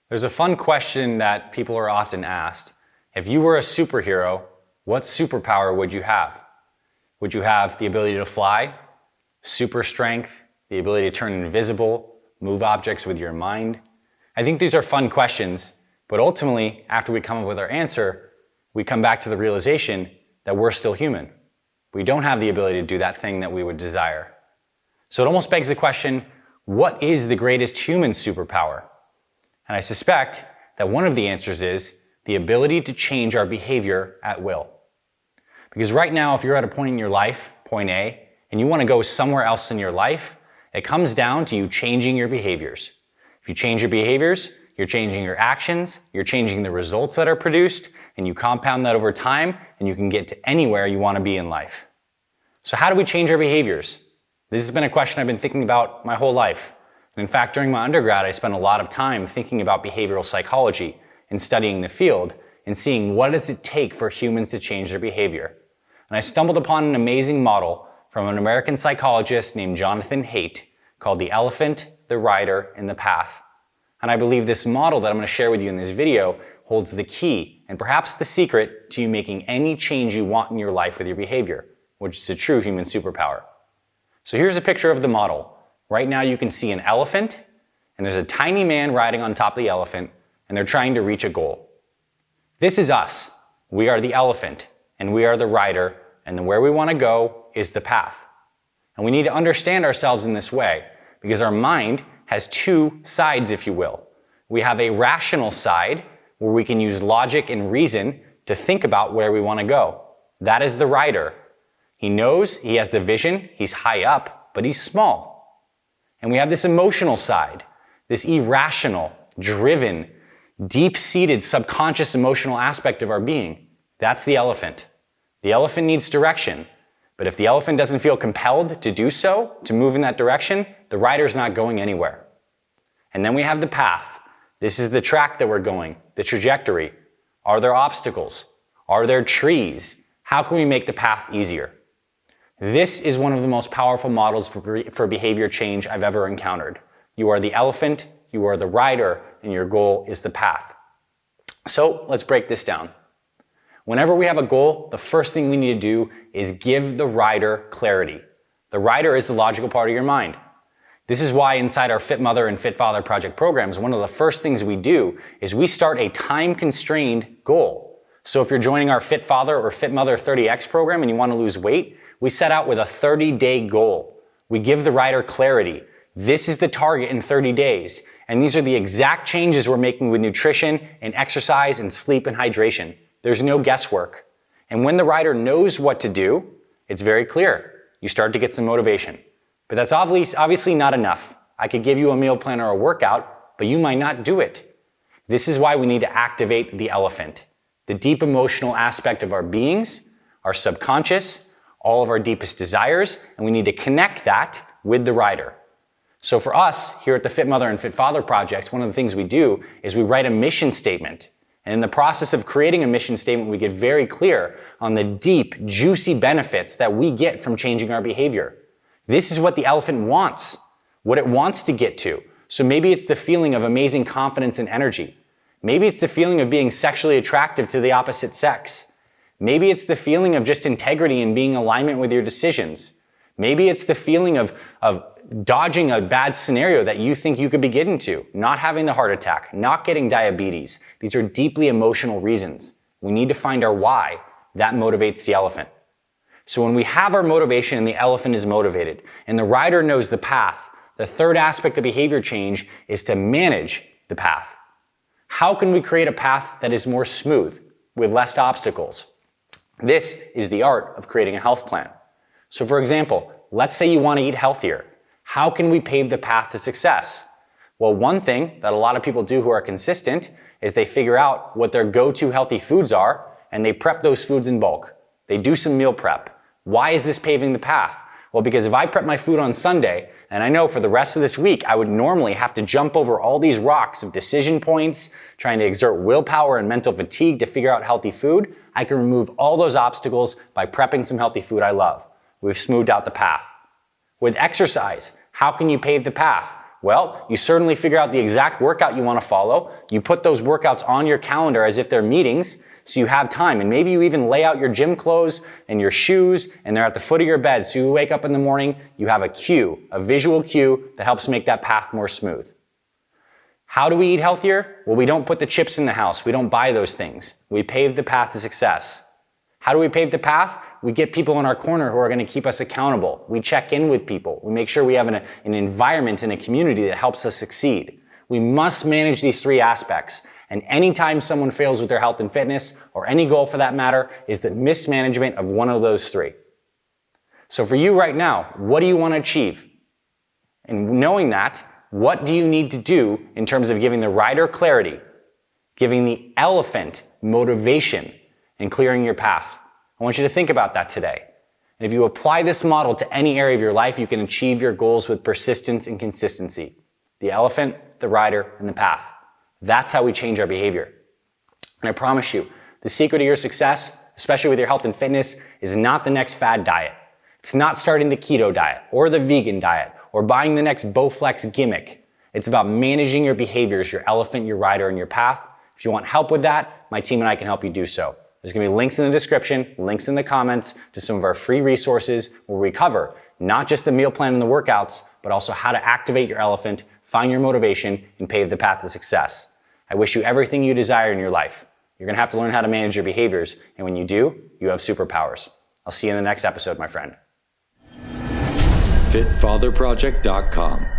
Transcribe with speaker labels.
Speaker 1: There's a fun question that people are often asked. If you were a superhero, what superpower would you have? Would you have the ability to fly, super strength, the ability to turn invisible, move objects with your mind? I think these are fun questions, but ultimately, after we come up with our answer, we come back to the realization that we're still human. We don't have the ability to do that thing that we would desire. So it almost begs the question, what is the greatest human superpower? And I suspect that one of the answers is the ability to change our behavior at will. Because right now, if you're at a point in your life, point A, and you want to go somewhere else in your life, it comes down to you changing your behaviors. If you change your behaviors, you're changing your actions, you're changing the results that are produced, and you compound that over time, and you can get to anywhere you want to be in life. So how do we change our behaviors? This has been a question I've been thinking about my whole life. In fact, during my undergrad, I spent a lot of time thinking about behavioral psychology and studying the field and seeing what does it take for humans to change their behavior. And I stumbled upon an amazing model from an American psychologist named Jonathan Haidt called the elephant, the rider, and the path. And I believe this model that I'm going to share with you in this video holds the key and perhaps the secret to you making any change you want in your life with your behavior, which is a true human superpower. So here's a picture of the model. Right now you can see an elephant, and there's a tiny man riding on top of the elephant, and they're trying to reach a goal. This is us. We are the elephant, and we are the rider, and where we want to go is the path. And we need to understand ourselves in this way, because our mind has two sides, if you will. We have a rational side, where we can use logic and reason to think about where we want to go. That is the rider. He knows, he has the vision, he's high up, but he's small. And we have this emotional side, this irrational, driven, deep-seated, subconscious emotional aspect of our being. That's the elephant. The elephant needs direction, but if the elephant doesn't feel compelled to do so, to move in that direction, the rider's not going anywhere. And then we have the path. This is the track that we're going, the trajectory. Are there obstacles? Are there trees? How can we make the path easier? This is one of the most powerful models for behavior change I've ever encountered. You are the elephant, you are the rider, and your goal is the path. So let's break this down. Whenever we have a goal, the first thing we need to do is give the rider clarity. The rider is the logical part of your mind. This is why inside our Fit Mother and Fit Father project programs, one of the first things we do is we start a time-constrained goal. So if you're joining our Fit Father or Fit Mother 30X program and you want to lose weight, we set out with a 30-day goal. We give the rider clarity. This is the target in 30 days. And these are the exact changes we're making with nutrition and exercise and sleep and hydration. There's no guesswork. And when the rider knows what to do, it's very clear. You start to get some motivation. But that's obviously not enough. I could give you a meal plan or a workout, but you might not do it. This is why we need to activate the elephant, the deep emotional aspect of our beings, our subconscious, all of our deepest desires, and we need to connect that with the rider. So for us, here at the Fit Mother and Fit Father projects, one of the things we do is we write a mission statement. And in the process of creating a mission statement, we get very clear on the deep, juicy benefits that we get from changing our behavior. This is what the elephant wants, what it wants to get to. So maybe it's the feeling of amazing confidence and energy. Maybe it's the feeling of being sexually attractive to the opposite sex. Maybe it's the feeling of just integrity and being in alignment with your decisions. Maybe it's the feeling of dodging a bad scenario that you think you could be getting to, not having the heart attack, not getting diabetes. These are deeply emotional reasons. We need to find our why. That motivates the elephant. So when we have our motivation and the elephant is motivated and the rider knows the path, the third aspect of behavior change is to manage the path. How can we create a path that is more smooth with less obstacles? This is the art of creating a health plan. So for example, let's say you want to eat healthier. How can we pave the path to success? Well, one thing that a lot of people do who are consistent is they figure out what their go-to healthy foods are and they prep those foods in bulk. They do some meal prep. Why is this paving the path? Well, because if I prep my food on Sunday, and I know for the rest of this week, I would normally have to jump over all these rocks of decision points, trying to exert willpower and mental fatigue to figure out healthy food, I can remove all those obstacles by prepping some healthy food I love. We've smoothed out the path. With exercise, how can you pave the path? Well, you certainly figure out the exact workout you want to follow. You put those workouts on your calendar as if they're meetings, so you have time. And maybe you even lay out your gym clothes and your shoes, and they're at the foot of your bed. So you wake up in the morning, you have a cue, a visual cue that helps make that path more smooth. How do we eat healthier? Well, we don't put the chips in the house. We don't buy those things. We pave the path to success. How do we pave the path? We get people in our corner who are going to keep us accountable. We check in with people. We make sure we have an environment and a community that helps us succeed. We must manage these three aspects. And anytime someone fails with their health and fitness, or any goal for that matter, is the mismanagement of one of those three. So for you right now, what do you want to achieve? And knowing that, what do you need to do in terms of giving the rider clarity, giving the elephant motivation, and clearing your path? I want you to think about that today. And if you apply this model to any area of your life, you can achieve your goals with persistence and consistency. The elephant, the rider, and the path. That's how we change our behavior. And I promise you, the secret to your success, especially with your health and fitness, is not the next fad diet. It's not starting the keto diet or the vegan diet or buying the next Bowflex gimmick. It's about managing your behaviors, your elephant, your rider, and your path. If you want help with that, my team and I can help you do so. There's going to be links in the description, links in the comments to some of our free resources where we cover not just the meal plan and the workouts, but also how to activate your elephant, find your motivation, and pave the path to success. I wish you everything you desire in your life. You're going to have to learn how to manage your behaviors, and when you do, you have superpowers. I'll see you in the next episode, my friend.
Speaker 2: FitFatherProject.com